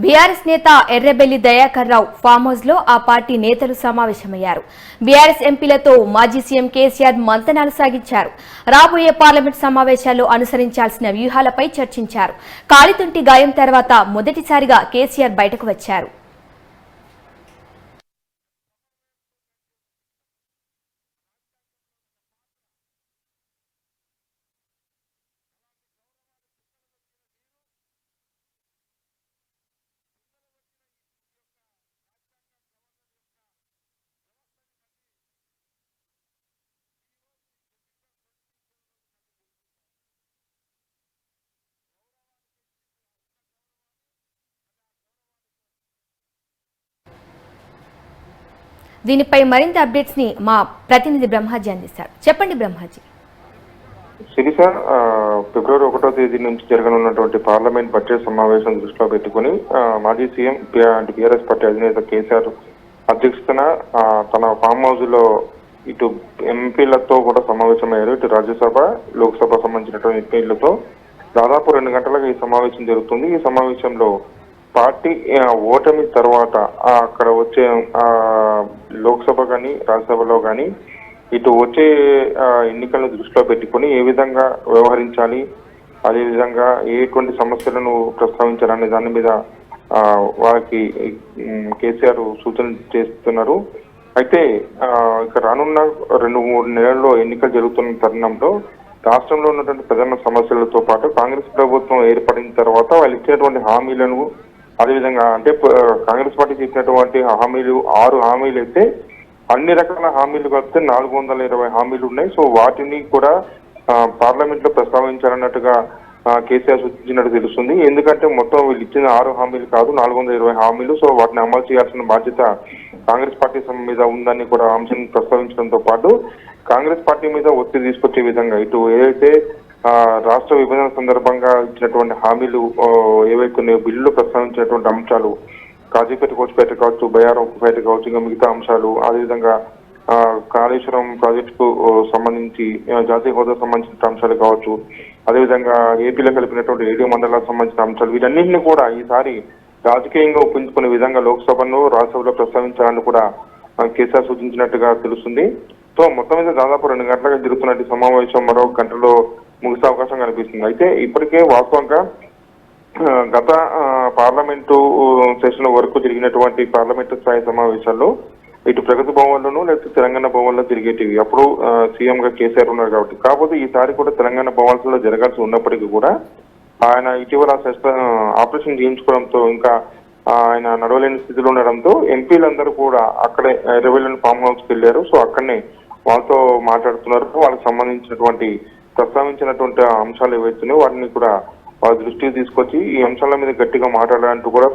BRS నేత Errabelli Dayakar Rao farm house లో ఆ పార్టీ నేతలు సమావేశమయ్యారు. బీఆర్ఎస్ ఎంపీలతో మాజీ సీఎం కేసీఆర్ మంతనాలు సాగించారు. రాబోయే పార్లమెంట్ సమావేశాల్లో అనుసరించాల్సిన వ్యూహాలపై చర్చించారు. కాలితుంటి గాయం తర్వాత మొదటిసారిగా కేసీఆర్ బయటకు వచ్చారు. దీనిపై మరింత అప్డేట్స్ ని మా ప్రతినిధి బ్రహ్మాజీ అందిస్తారు. చెప్పండి బ్రహ్మాజీ. శిరీష, ఫిబ్రవరి 1వ తేదీ నుంచి జరగనున్నటువంటి పార్లమెంట్ బడ్జెట్ సమావేశం దృష్టిలో పెట్టుకుని మాజీ సీఎం బీఆర్ఎస్ పార్టీ అధినేత కేసీఆర్ అధ్యక్షతన తన ఫామ్ హౌస్ లో ఇటు ఎంపీలతో కూడా సమావేశమయ్యారు. ఇటు రాజ్యసభ, లోక్సభ సంబంధించినటువంటి ఎంపీలతో దాదాపు 2 గంటలుగా ఈ సమావేశం జరుగుతుంది. ఈ సమావేశంలో పార్టీ ఓటమి తర్వాత అక్కడ వచ్చే లోక్సభ కానీ రాజ్యసభలో కానీ ఇటు వచ్చే ఎన్నికలను దృష్టిలో పెట్టుకుని ఏ విధంగా వ్యవహరించాలి, అదేవిధంగా ఎటువంటి సమస్యలను ప్రస్తావించాలనే దాని మీద వారికి కేసీఆర్ సూచనలు చేస్తున్నారు. అయితే ఇక రానున్న 2-3 నెలల్లో ఎన్నికలు జరుగుతున్న తరుణంలో రాష్ట్రంలో ఉన్నటువంటి ప్రధాన సమస్యలతో పాటు కాంగ్రెస్ ప్రభుత్వం ఏర్పడిన తర్వాత వాళ్ళు ఇచ్చినటువంటి హామీలను, అదేవిధంగా అంటే కాంగ్రెస్ పార్టీ చెప్పినటువంటి హామీలు 6 హామీలు అయితే అన్ని రకాల హామీలు కలిపితే 420 హామీలు ఉన్నాయి. సో వాటిని కూడా పార్లమెంట్ లో ప్రస్తావించాలన్నట్టుగా కేసీఆర్ సూచించినట్టు తెలుస్తుంది. ఎందుకంటే మొత్తం వీళ్ళు ఇచ్చిన 6 హామీలు కాదు, 420 హామీలు. సో వాటిని అమలు చేయాల్సిన బాధ్యత కాంగ్రెస్ పార్టీ మీద ఉందని కూడా అంశం ప్రస్తావించడంతో పాటు కాంగ్రెస్ పార్టీ మీద ఒత్తిడి తీసుకొచ్చే విధంగా ఇటు ఏదైతే రాష్ట్ర విభజన సందర్భంగా ఇచ్చినటువంటి హామీలు ఏవైతే బిల్లులో ప్రస్తావించినటువంటి అంశాలు, కాజీపేట కోచిపేట కావచ్చు, బయారంపేట కావచ్చు, ఇంకా మిగతా అంశాలు, అదేవిధంగా కాళేశ్వరం ప్రాజెక్టుకు సంబంధించి జాతీయ హోదా సంబంధించిన అంశాలు కావచ్చు, అదేవిధంగా ఏపీలో కలిపినటువంటి 7 మండలాలకు సంబంధించిన అంశాలు, వీటన్నింటినీ కూడా ఈసారి రాజకీయంగా ఒప్పించుకునే విధంగా లోక్సభను రాజ్యసభలో ప్రస్తావించాలని కూడా కేసీఆర్ సూచించినట్టుగా తెలుస్తుంది. సో మొత్తం మీద దాదాపు 2 గంటలుగా జరుగుతున్నటువంటి సమావేశం మరో గంటలో ముగిసే అవకాశం కనిపిస్తుంది. అయితే ఇప్పటికే వాస్తవంగా గత పార్లమెంటు సెషన్ వరకు జరిగినటువంటి పార్లమెంటు స్థాయి సమావేశాల్లో ఇటు ప్రగతి భవన్లోనూ లేకపోతే తెలంగాణ భవన్లో జరిగేటివి. అప్పుడు సీఎం గా కేసీఆర్ ఉన్నారు కాబట్టి. కాకపోతే ఈసారి కూడా తెలంగాణ భవన్స్ లో జరగాల్సి ఉన్నప్పటికీ కూడా ఆయన ఇటీవల ఆపరేషన్ చేయించుకోవడంతో ఇంకా ఆయన నడవలేని స్థితిలో ఉండడంతో ఎంపీలందరూ కూడా అక్కడే ఎర్రబెల్లి ఫామ్ హౌస్కి వెళ్ళారు. సో అక్కడనే వాళ్ళతో మాట్లాడుతున్నారు. వాళ్ళకి సంబంధించినటువంటి ప్రస్తావించినటువంటి అంశాలు ఏవైతున్నాయో వాటిని కూడా వాళ్ళ దృష్టికి తీసుకొచ్చి ఈ అంశాల మీద గట్టిగా మాట్లాడాలంటూ కూడా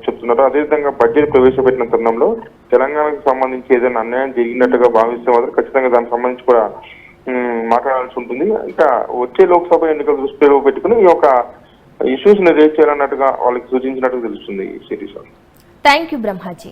చెప్తున్నారు. అదేవిధంగా బడ్జెట్ ప్రవేశపెట్టిన తరుణంలో తెలంగాణకు సంబంధించి ఏదైనా అన్యాయం జరిగినట్టుగా భావిస్తే మాత్రం ఖచ్చితంగా దానికి సంబంధించి కూడా మాట్లాడాల్సి ఉంటుంది. ఇంకా వచ్చే లోక్సభ ఎన్నికల దృష్టిలో పెట్టుకుని ఈ యొక్క ఇష్యూస్ ని రేజ్ చేయాలన్నట్టుగా వాళ్ళకి సూచించినట్టుగా తెలుస్తుంది. Thank you Brahmaji.